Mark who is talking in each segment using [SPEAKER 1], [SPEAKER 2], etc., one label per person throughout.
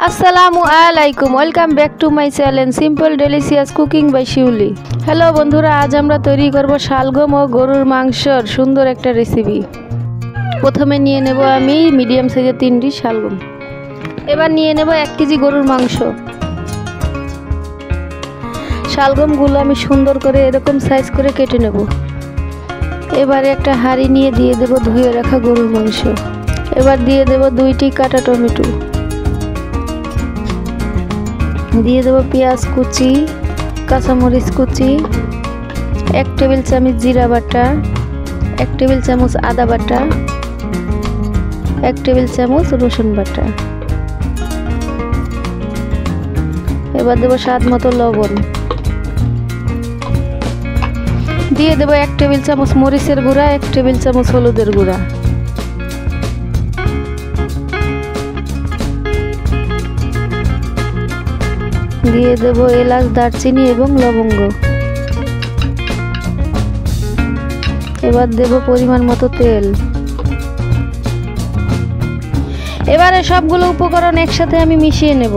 [SPEAKER 1] আসসালামু আলাইকুম, welcome back to my channel simple delicious cooking by Shiuli. Hello বন্ধুরা, আজ আমরা তৈরি করব শালগম ও গরুর মাংসর সুন্দর একটা রেসিপি। প্রথমে নিয়ে নেব আমি মিডিয়াম সাইজের 3টি শালগম। এবার নিয়ে নেব 1 কেজি গরুর মাংস। শালগমগুলো আমি সুন্দর করে এরকম সাইজ করে কেটে নেব। এবারে একটা হাঁড়ি নিয়ে দিয়ে দেব ধুয়ে রাখা গরুর মাংস। এবার দিয়ে দেব 2টি কাটা টমেটো, দিয়ে দেব পেঁয়াজ কুচি, কাঁচামরিচ কুচি, 1 টেবিল চামচ জিরা বাটা, 1 টেবিল চামচ আদা বাটা, 1 টেবিল চামচ রসুন বাটা। এবার দেব স্বাদ মতো লবণ, দিয়ে দেব 1 টেবিল চামচ মরিচের গুঁড়া, 1 টেবিল চামচ হলুদের গুঁড়া, দিয়ে দেব এলাচ, দারচিনি এবং লবঙ্গ। এবার দেব পরিমাণ মতো তেল। এবারে সবগুলো উপকরণ একসাথে আমি মিশিয়ে নেব।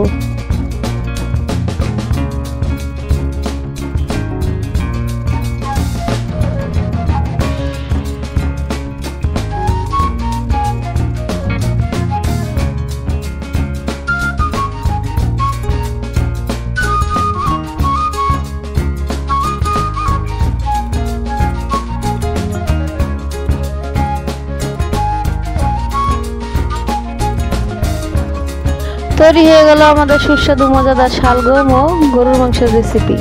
[SPEAKER 1] তৈরি হয়ে গেল আমাদের সুস্বাদু মজাদার শালগম ও গরুর মাংসের রেসিপি।